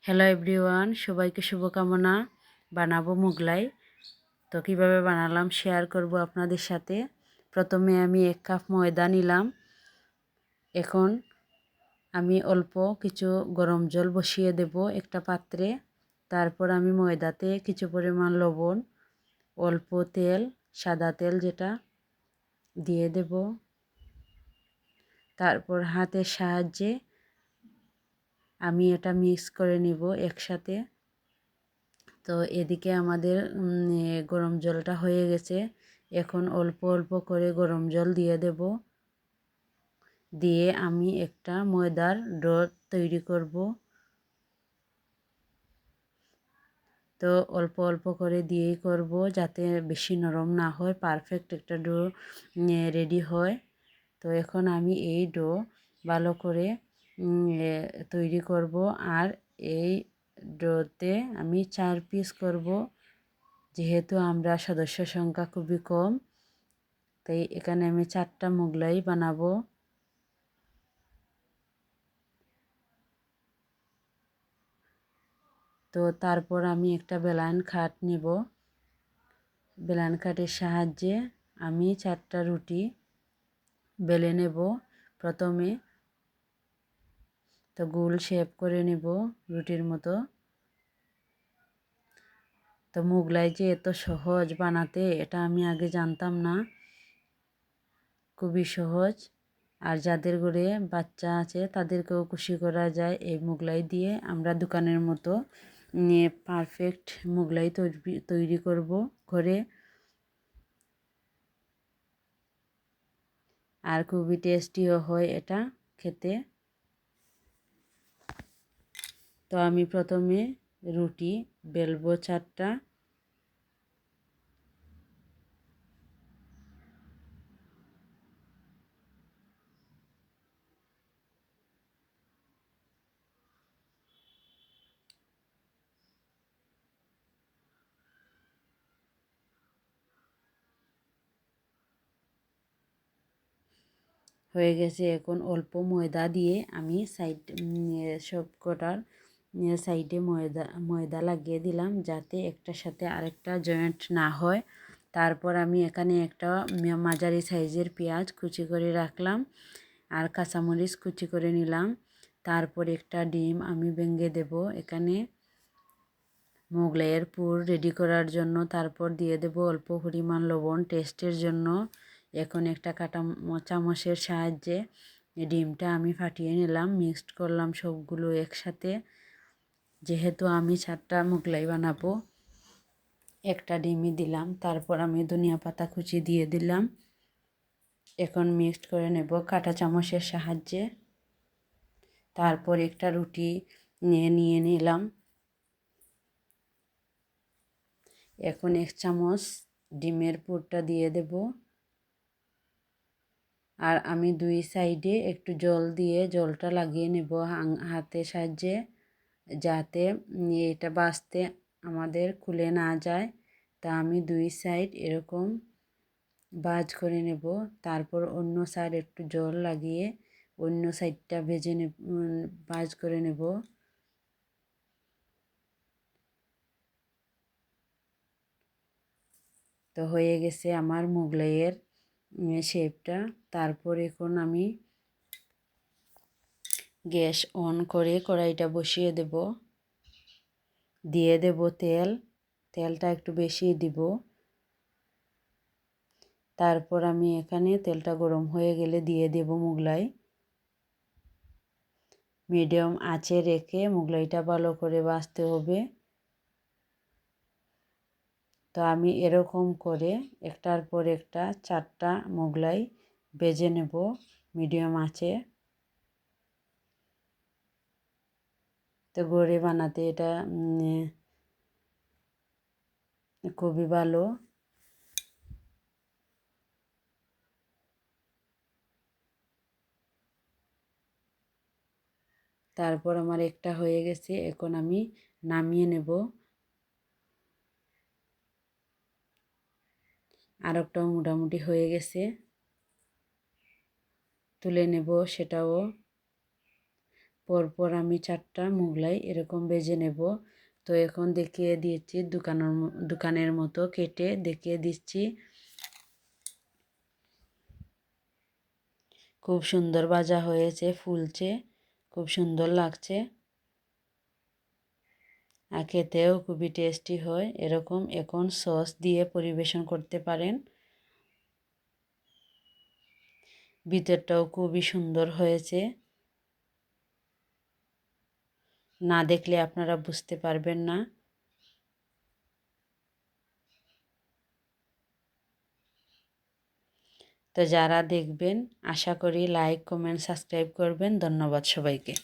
Hello everyone, সবাইকে শুভকামনা। বানাবো মোগলাই। তো কীভাবে বানালাম শেয়ার করব আপনাদের সাথে। প্রথমে আমি 1 কাপ ময়দা নিলাম। এখন আমি অল্প কিছু গরম জল বসিয়ে দেব একটা পাত্রে। তারপর আমি ময়দাতে কিছু পরিমাণ লবণ, অল্প তেল, সাদা তেল যেটা দিয়ে দেব। তারপর হাতের সাহায্যে আমি এটা মিক্স করে নিব একসাথে। তো এদিকে আমাদের গরম জলটা হয়ে গেছে। এখন অল্প অল্প করে গরম জল দিয়ে দেব। দিয়ে আমি একটা ময়দার ডো তৈরি করব। তো অল্প অল্প করে দিয়েই করব যাতে বেশি নরম না হয়, পারফেক্ট একটা ডো রেডি হয়। তো এখন আমি এই ডো ভালো করে তৈরি করব। আর এই ডোতে আমি 4 পিস করব। যেহেতু আমরা সদস্য সংখ্যা খুবই কম, তাই এখানে আমি 4টা মোগলাই বানাবো। তো তারপর আমি একটা বেলান কাঠ নেব। বেলান কাঠের সাহায্যে আমি 4টা রুটি বেলে নেব প্রথমে। তো গোল শেপ করে নেব রুটির মতো। তো মোগলাই যে এত সহজ বানাতে, এটা আমি আগে জানতাম না। খুবই সহজ। আর যাদের ঘরে বাচ্চা আছে তাদেরকেও খুশি করা যায় এই মোগলাই দিয়ে। আমরা দোকানের মতো পারফেক্ট মোগলাই তৈরি করব ঘরে। আর খুবই টেস্টিও হয় এটা খেতে। তো আমি প্রথমে রুটি বেলবো 4টা। হয়ে গেছে। এখন অল্প ময়দা দিয়ে আমি সব কটার সাইডে ময়দা লাগিয়ে দিলাম যাতে একটার সাথে আরেকটা জয়েন্ট না হয়। তারপর আমি এখানে একটা মাঝারি সাইজের পেঁয়াজ কুচি করে রাখলাম আর কাঁচামরিচ কুচি করে নিলাম। তারপর একটা ডিম আমি ভেঙে দেব এখানে মোগলাইয়ের পুর রেডি করার জন্য। তারপর দিয়ে দেব অল্প পরিমাণ লবণ টেস্টের জন্য। এখন একটা কাঁটা চামচের সাহায্যে ডিমটা আমি ফাটিয়ে নিলাম, মিক্সড করলাম সবগুলো একসাথে। যেহেতু আমি 4টা মোগলাই বানাবো, একটা ডিমই দিলাম। তারপর আমি ধনিয়া পাতা কুচি দিয়ে দিলাম। এখন মিক্সড করে নেব কাঁটা চামচের সাহায্যে। তারপর একটা রুটি নিয়ে নিলাম। এখন 1 চামচ ডিমের পুরটা দিয়ে দেব। আর আমি 2 সাইডে একটু জল দিয়ে জলটা লাগিয়ে নেব হাতের সাহায্যে, যাতে এটা ভাজতে আমাদের খুলে না যায়। তা আমি 2 সাইড এরকম ভাঁজ করে নেব। তারপর অন্য সাইড একটু জল লাগিয়ে অন্য সাইডটা ভাঁজ করে নেব। তো হয়ে গেছে আমার মোগলাইয়ের শেপটা। তারপর এখন আমি গ্যাস অন করে কড়াইটা বসিয়ে দেব। দিয়ে দেব তেল। তেলটা একটু বেশি দিব। তারপর আমি এখানে তেলটা গরম হয়ে গেলে দিয়ে দেব মোগলাই। মিডিয়াম আঁচে রেখে মোগলাইটা ভালো করে ভাজতে হবে। তো আমি এরকম করে একটার পর একটা 4টা মোগলাই ভেজে নেব মিডিয়াম আঁচে। তো ঘরে বানাতে এটা খুবই ভালো। তারপর আমার একটা হয়ে গেছে। এখন আমি নামিয়ে নেব। আর একটাও মোটামুটি হয়ে গেছে, তুলে নেব সেটাও। পরপর আমি 4টা মোগলাই এরকম ভেজে নেব। তো এখন দেখিয়ে দিয়েছি দোকানের মতো কেটে দেখিয়ে দিচ্ছি। খুব সুন্দর ভাজা হয়েছে, ফুলছে, খুব সুন্দর লাগছে আর খেতেও খুবই টেস্টি হয়। এরকম এখন সস দিয়ে পরিবেশন করতে পারেন। ভিতরটাও খুবই সুন্দর হয়েছে, না দেখলে আপনারা বুঝতে পারবেন না। তো যারা দেখবেন আশা করি লাইক, কমেন্ট, সাবস্ক্রাইব করবেন। ধন্যবাদ সবাইকে।